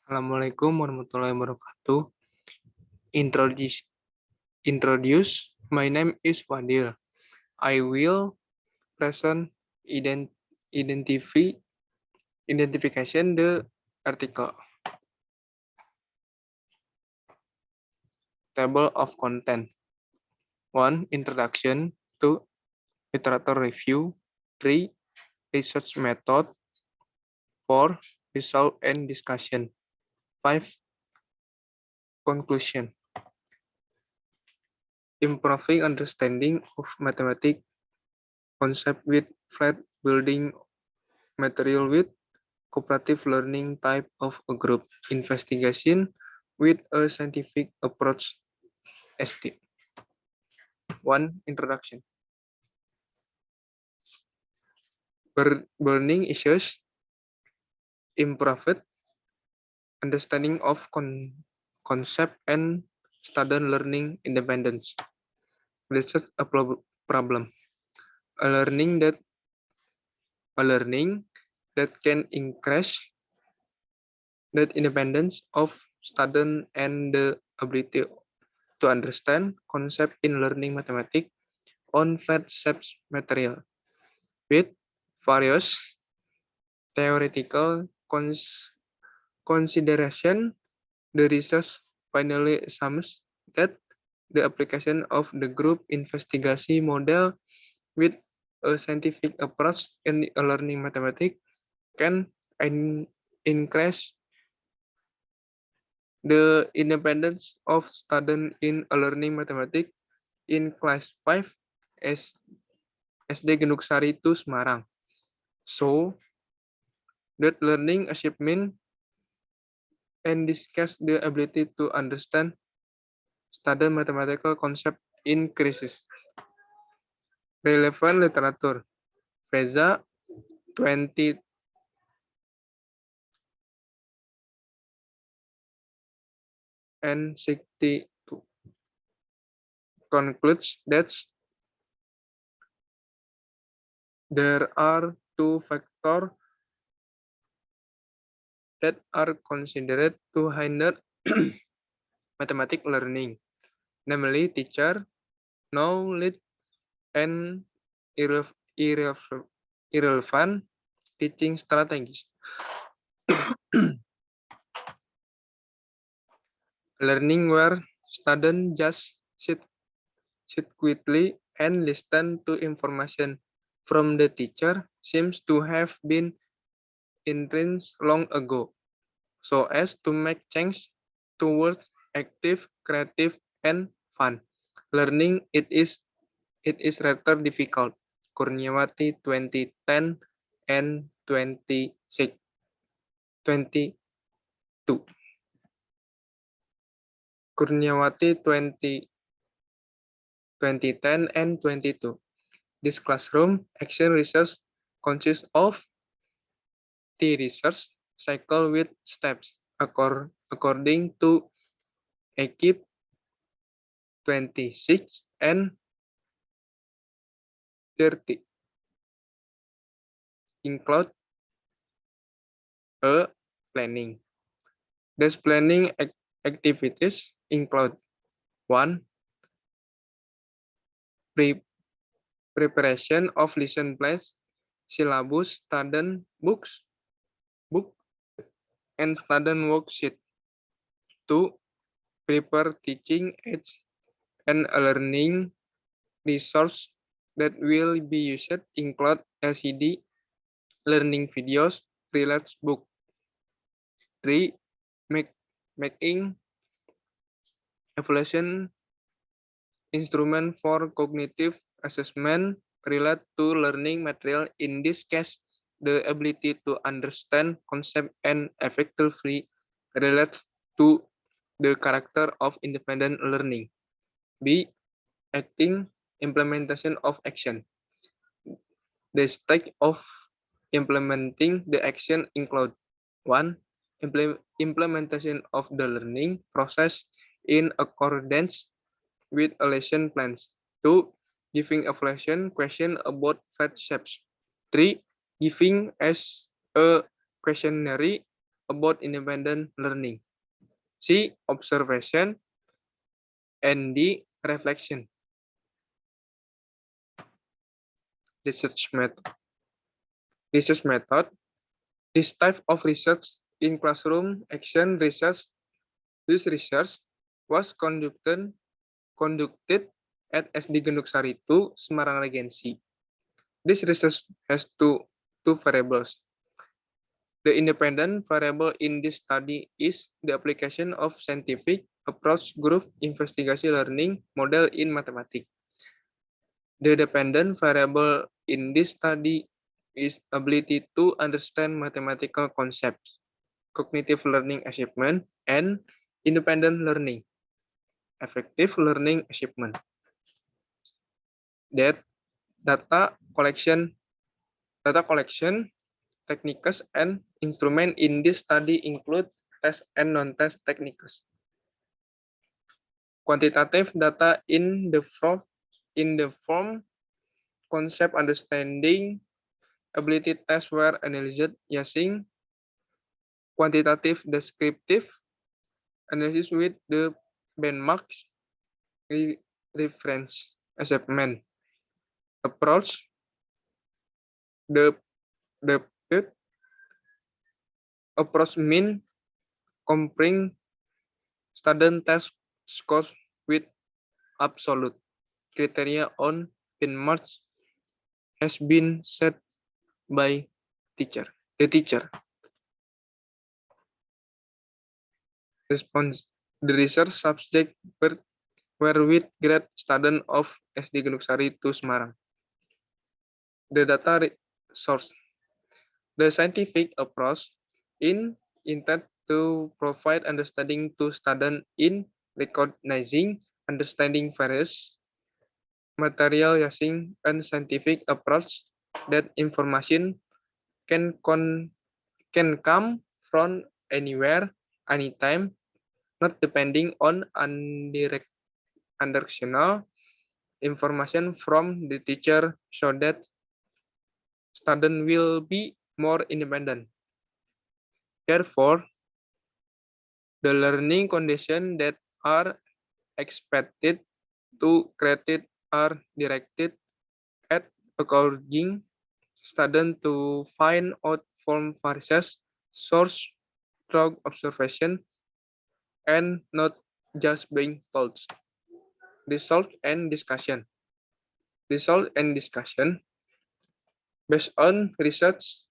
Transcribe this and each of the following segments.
Assalamualaikum warahmatullahi wabarakatuh. Introduce. Introduce. My name is Fadil. I will present identification the article. Table of content. 1. Introduction. 2. Literature review. 3. Research method. 4. Result and discussion. 5. Conclusion. Improving understanding of mathematics concept with flat building material with cooperative learning type of a group investigation with a scientific approach. ST. 1. Introduction. Burning issues, improved understanding of concept and student learning independence. Research a problem. A learning that can increase the independence of student and the ability to understand concept in learning mathematics on flat shaped material with various theoretical consideration. The research finally sums that the application of the group investigation model with a scientific approach in learning mathematics can increase the independence of students in learning mathematics in class 5 SD Genuk Sari 2 Semarang. So that learning achievement and discuss the ability to understand student mathematical concept increases. Relevant literature. Veza 20 and 62 concludes that there are two factors that are considered to hinder mathematics learning, namely teacher, knowledge, and irrelevant teaching strategies. Learning where students just sit quietly and listen to information from the teacher seems to have been entrenched long ago, so as to make change towards active, creative, and fun. Learning it is rather difficult. Kurniawati 2010 and 22. Kurniawati 2010 and 22. This classroom action research consists of the research cycle with steps according to EKIP 26 and 30. Include a planning. These planning activities include 1. Preparation of lesson plans, syllabus, student book, and student worksheet. 2. Prepare teaching aids and learning resource that will be used include LCD, learning videos, related book. 3. Making evaluation instrument for cognitive assessment related to learning material. In this case, the ability to understand concept and effectively relate to the character of independent learning. B. Acting implementation of action. The stage of implementing the action include 1. Implementation of the learning process in accordance with a lesson plans. 2. Giving evaluation question about flat shapes. 3. Giving as a questionnaire about independent learning. C. Observation. And D. Reflection. Research method. Research method. This type of research in classroom action research. This research was conducted at SD Genduk Sari 2, Semarang Regency. This research has two variables. The independent variable in this study is the application of scientific approach group investigation learning model in mathematics. The dependent variable in this study is ability to understand mathematical concepts, cognitive learning achievement, and independent learning, effective learning achievement. That data collection, techniques, and instrument in this study include test and non-test techniques. Quantitative data in the form concept understanding ability tests were analyzed using quantitative descriptive analysis with the benchmarks reference assessment approach. The approach mean comparing student test scores with absolute criteria on benchmarks has been set by the teacher. Response. The research subject were with grade student of SD Genduk Sari 2 Semarang. The data source. The scientific approach intended to provide understanding to students in recognizing, understanding various material using a scientific approach that information can come from anywhere, anytime, not depending on unidirectional information from the teacher so that student will be more independent. Therefore, the learning conditions that are expected to create are directed at encouraging students to find out from various sources through observation and not just being told. Result and discussion. Result and discussion based on research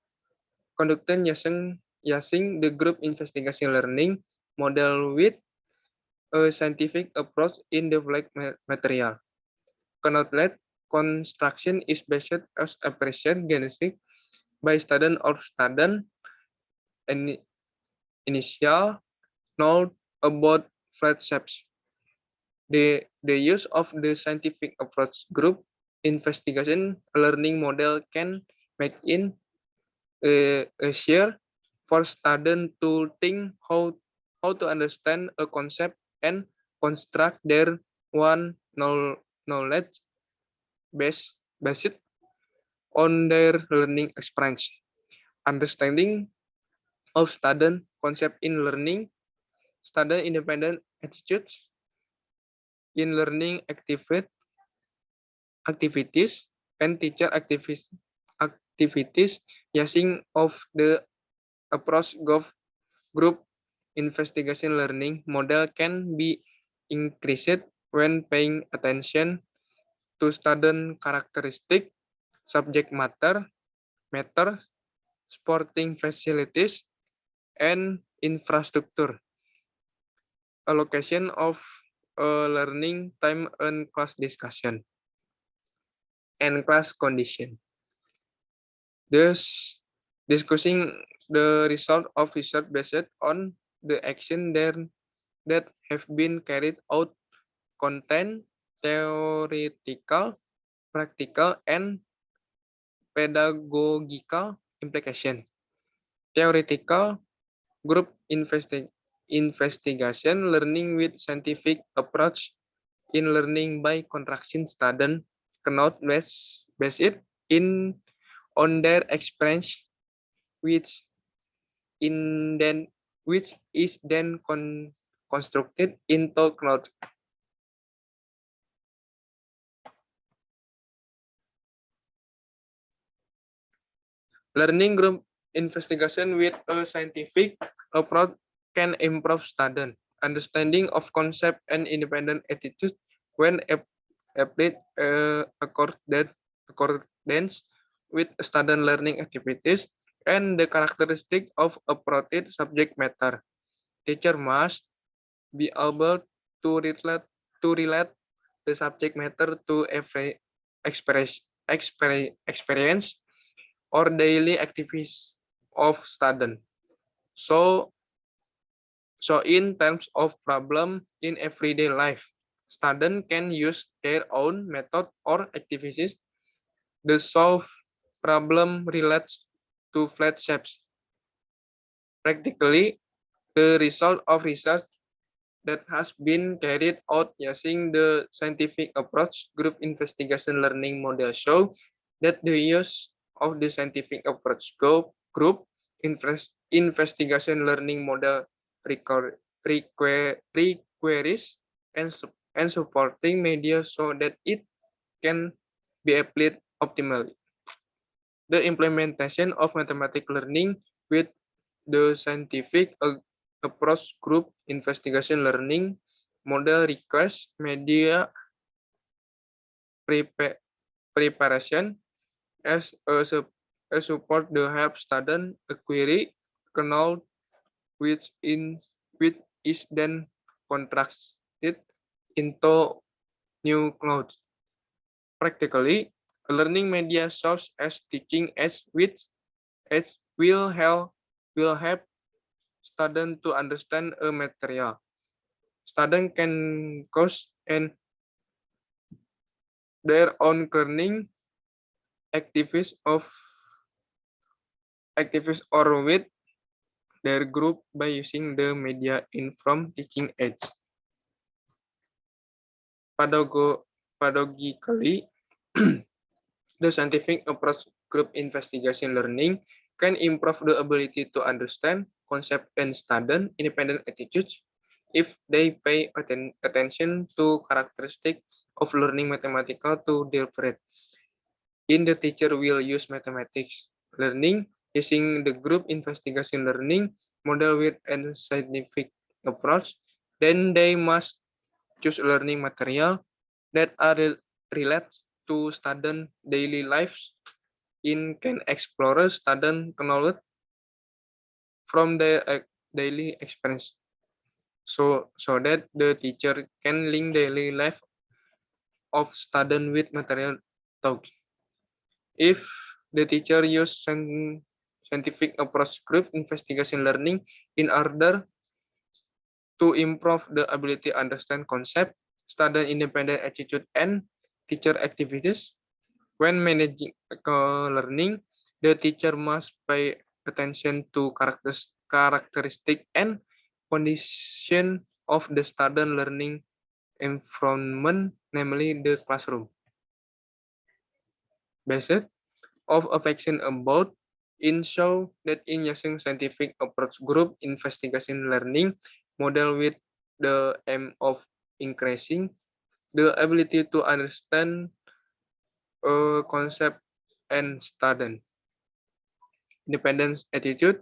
conducted using the group investigation learning model with a scientific approach in developed material. Connoted construction is based as appreciation genetic by student or student and initial knowledge about flat shapes. The use of the scientific approach group investigation learning model can make it easier for students to think how to understand a concept and construct their own knowledge based on their learning experience. Understanding of student concept in learning, student independent attitudes in learning activities, and teacher activities using of the approach group investigation learning model can be increased when paying attention to student characteristic, subject matter, sporting facilities, and infrastructure. Allocation of learning time and class discussion and class condition. Thus, discussing the result of research based on the action that have been carried out, content, theoretical, practical, and pedagogical implication. Theoretical group investigation learning with scientific approach in learning by contraction student cannot base it in on their experience with is then constructed into cloud. Learning group investigation with a scientific approach can improve student understanding of concept and independent attitude when applied accordance with student learning activities and the characteristic of appropriate subject matter. Teacher must be able to relate the subject matter to every experience or daily activities of student. So, so in terms of problem in everyday life, student can use their own method or activities to solve problem relates to flat shapes. Practically, the result of research that has been carried out using the scientific approach group investigation learning model show that the use of the scientific approach group investigation learning model requires and supporting media so that it can be applied optimally. The implementation of mathematical learning with the scientific approach group investigation learning model requires media preparation as a support to help student a query kernel which is then contrasted into new clouds. Practically, a learning media source as teaching as which as will help student to understand a material. Student can cause and their own learning activities or with their group by using the media in from teaching aids. Pedagogically, the scientific approach group investigation learning can improve the ability to understand concept and student independent attitudes if they pay attention to characteristic of learning mathematical to develop. In the teacher will use mathematics learning using the group investigation learning model with a scientific approach, then they must choose learning material that are related to student daily lives in can explore student knowledge from their daily experience. So that the teacher can link daily life of student with material talk. If the teacher use scientific approach group investigation learning in order to improve the ability to understand concept, student independent attitude, and teacher activities, when managing learning, the teacher must pay attention to characteristic and condition of the student learning environment, namely the classroom. Based of affection about in show that in using scientific approach group investigation learning model with the aim of increasing the ability to understand a concept and student independence attitude.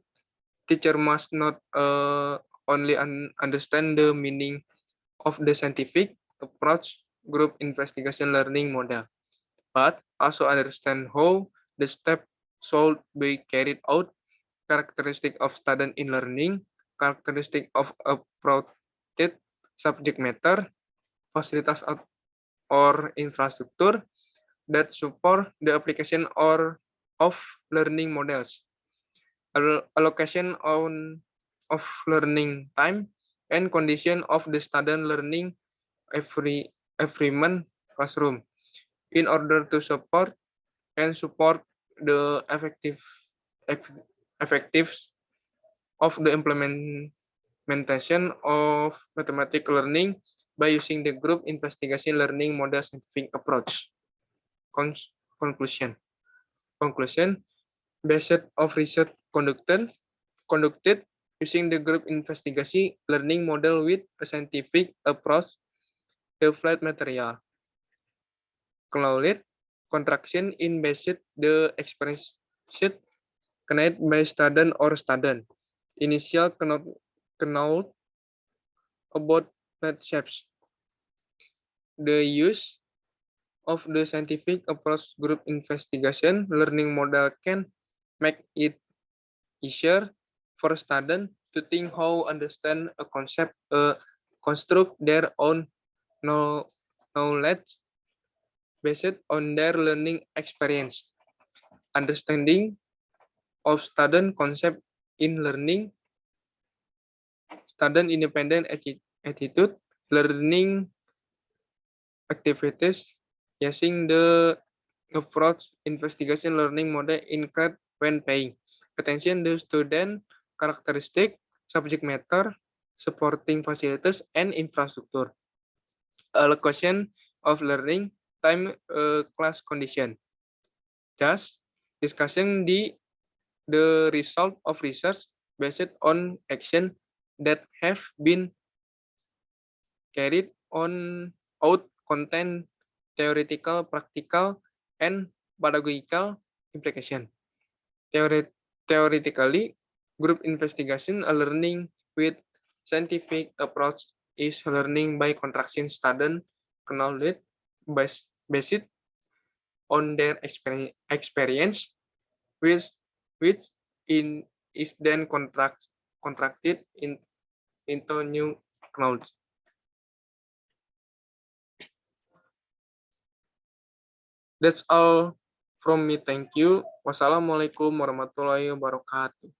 Teacher must not only understand the meaning of the scientific approach group investigation learning model, but also understand how the step should be carried out, characteristic of student in learning, characteristic of appropriate subject matter, fasilitas or infrastructure that support the application of learning models, allocation of learning time, and condition of the student learning every month classroom in order to support the effective of the implementation of mathematical learning by using the group investigation learning model scientific approach. Conclusion. Based of research conducted, conducted using the group investigation learning model with a scientific approach to flat material. Clouded contraction in based the experience connected by student or student. Initial cannot about net shapes. The use of the scientific approach group investigation learning model can make it easier for students to think how understand a concept, construct their own knowledge based on their learning experience. Understanding of student concept in learning, student independent attitude, learning activities, using the approach investigation learning model include when paying attention to student characteristic, subject matter, supporting facilities, and infrastructure. Allocation of learning time, class condition. Thus, discussing the result of research based on action that have been carried on out content theoretical, practical, and pedagogical implication. Theoretically, group investigation learning with scientific approach is learning by contraction student knowledge based on their experience, which which in is then contracted into new knowledge. That's all from me. Thank you. Wassalamualaikum warahmatullahi wabarakatuh.